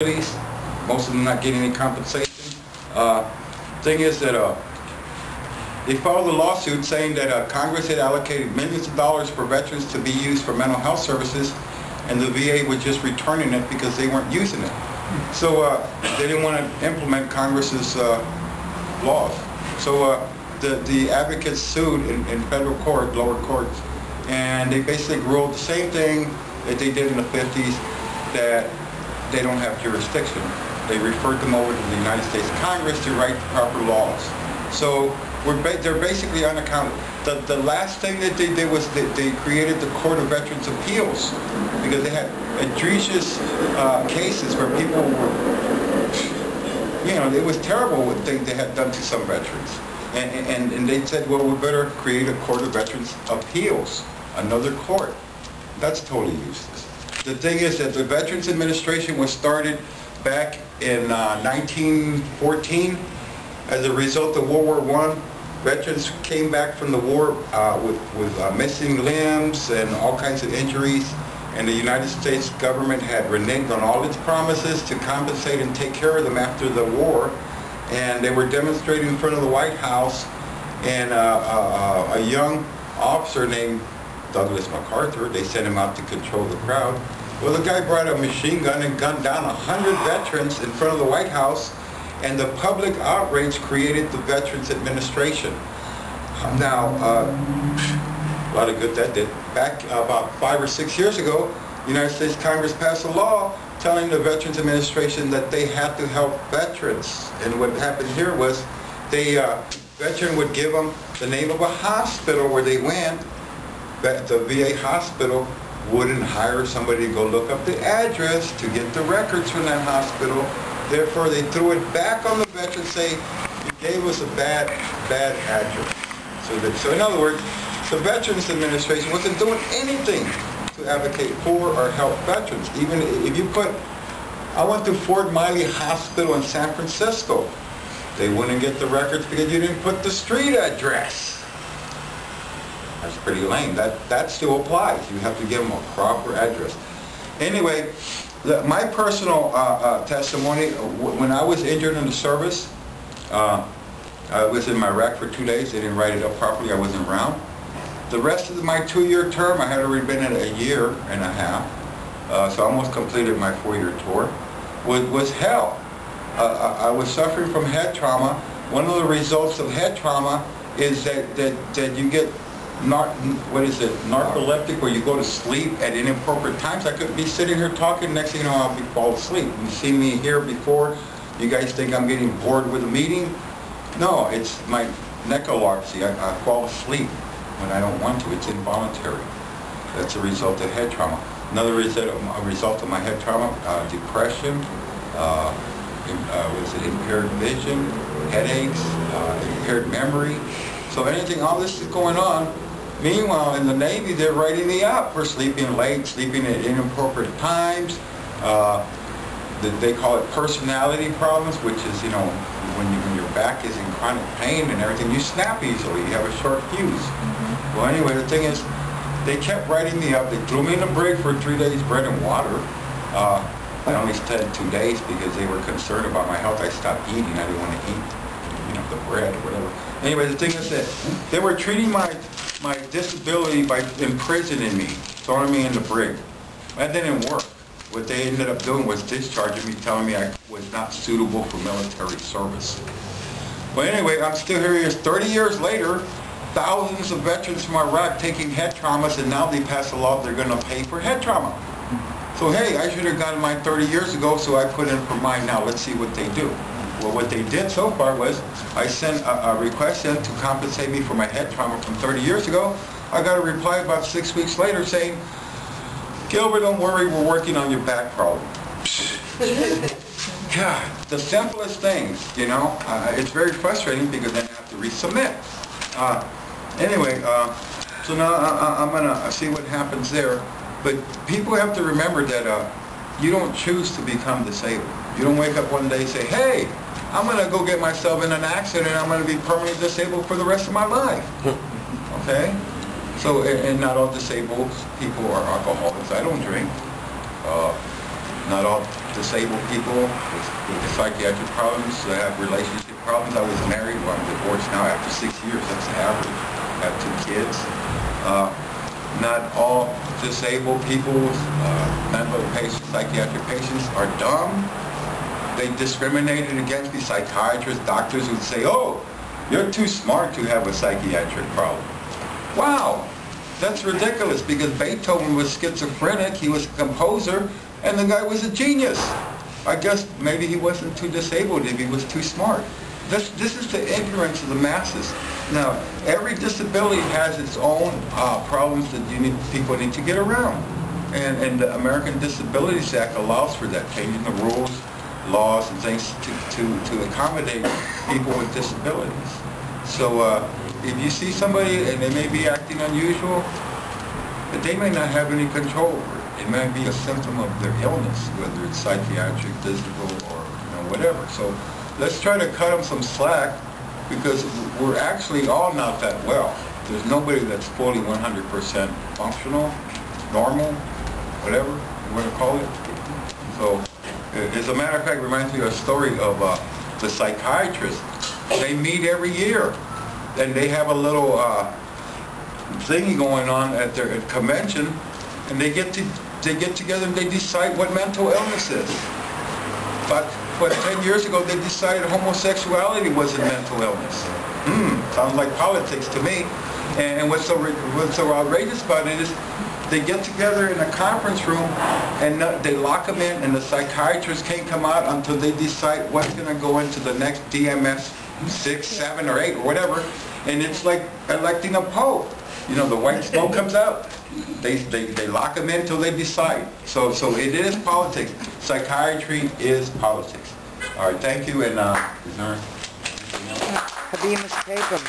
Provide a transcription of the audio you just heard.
most of them not getting any compensation. Thing is that they filed a lawsuit saying that Congress had allocated millions of dollars for veterans to be used for mental health services, and the VA was just returning it because they weren't using it. So they didn't want to implement Congress's laws. So the advocates sued in federal court, lower courts, and they basically ruled the same thing that they did in the 50s, that they don't have jurisdiction. They referred them over to the United States Congress to write the proper laws. So they're basically unaccountable. The last thing that they did was they created the Court of Veterans Appeals, because they had egregious cases where people were, it was terrible what they had done to some veterans. And they said, well, we better create a Court of Veterans Appeals, another court. That's totally useless. The thing is that the Veterans Administration was started back in 1914 as a result of World War I. Veterans came back from the war with missing limbs and all kinds of injuries, and the United States government had reneged on all its promises to compensate and take care of them after the war. And they were demonstrating in front of the White House, and a young officer named Douglas MacArthur, they sent him out to control the crowd. Well, the guy brought a machine gun and gunned down 100 veterans in front of the White House, and the public outrage created the Veterans Administration. Now, a lot of good that did. Back about 5 or 6 years ago, the United States Congress passed a law telling the Veterans Administration that they had to help veterans. And what happened here was veteran would give them the name of a hospital where they went. The VA hospital wouldn't hire somebody to go look up the address to get the records from that hospital. Therefore, they threw it back on the veteran, saying, you gave us a bad address. So in other words, the Veterans Administration wasn't doing anything to advocate for or help veterans. Even if you I went to Fort Miley Hospital in San Francisco. They wouldn't get the records because you didn't put the street address. That's pretty lame. That still applies. You have to give them a proper address. Anyway, my personal testimony, when I was injured in the service, I was in Iraq for 2 days. They didn't write it up properly. I wasn't around. The rest of my 2-year term, I had already been in a year and a half, so I almost completed my 4-year tour, was hell. I was suffering from head trauma. One of the results of head trauma is that you get narcoleptic, where you go to sleep at inappropriate times. I could be sitting here talking, next thing you know, I'll be fall asleep. You see me here before, you guys think I'm getting bored with a meeting. No, it's my narcolepsy. I fall asleep when I don't want to. It's involuntary. That's a result of head trauma. Another result of my head trauma, depression, impaired vision, headaches, impaired memory. So all this is going on. Meanwhile, in the Navy, they're writing me up for sleeping late, sleeping at inappropriate times. They call it personality problems, which is, when your back is in chronic pain and everything, you snap easily. You have a short fuse. Well, anyway, the thing is, they kept writing me up. They threw me in a brig for 3 days, bread and water. I only stayed 2 days because they were concerned about my health. I stopped eating. I didn't want to eat, the bread or whatever. Anyway, the thing is that they were treating my disability by imprisoning me, throwing me in the brig. That didn't work. What they ended up doing was discharging me, telling me I was not suitable for military service. But anyway, I'm still here 30 years later, thousands of veterans from Iraq taking head traumas, and now they pass a law they're going to pay for head trauma. So hey, I should have gotten mine 30 years ago, so I put in for mine now. Let's see what they do. Well, what they did so far was I sent a request in to compensate me for my head trauma from 30 years ago. I got a reply about 6 weeks later saying, Gilbert, don't worry, we're working on your back problem. God, the simplest things, it's very frustrating because then I have to resubmit. Anyway, so now I'm going to see what happens there. But people have to remember that you don't choose to become disabled. You don't wake up one day and say, hey, I'm going to go get myself in an accident and I'm going to be permanently disabled for the rest of my life. Okay? So, and not all disabled people are alcoholics. I don't drink. Not all disabled people with psychiatric problems have relationship problems. I was married, well, I'm divorced now after 6 years. That's the average. I have 2 kids. Not all disabled people, mental patients, psychiatric patients are dumb. They discriminated against me. Psychiatrists, doctors would say, oh, you're too smart to have a psychiatric problem. Wow, that's ridiculous, because Beethoven was schizophrenic, he was a composer, and the guy was a genius. I guess maybe he wasn't too disabled if he was too smart. This is the ignorance of the masses. Now, every disability has its own problems that people need to get around. And the American Disabilities Act allows for that, changing the rules, laws, and things to accommodate people with disabilities. So if you see somebody and they may be acting unusual, but they may not have any control over it. It may be a symptom of their illness, whether it's psychiatric, physical, or whatever. So let's try to cut them some slack, because we're actually all not that well. There's nobody that's fully 100% functional, normal, whatever you want to call it. So, as a matter of fact, it reminds me of a story of the psychiatrists. They meet every year, and they have a little thingy going on at their convention, and they get together and they decide what mental illness is. But 10 years ago, they decided homosexuality was a mental illness. Sounds like politics to me. And what's so outrageous about it is they get together in a conference room and they lock them in, and the psychiatrists can't come out until they decide what's going to go into the next DMS 6, 7, or 8, or whatever. And it's like electing a pope. You know, the white smoke comes out. They lock them in until they decide. So it is politics. Psychiatry is politics. All right, thank you. And is there anything else? Habemus Papam.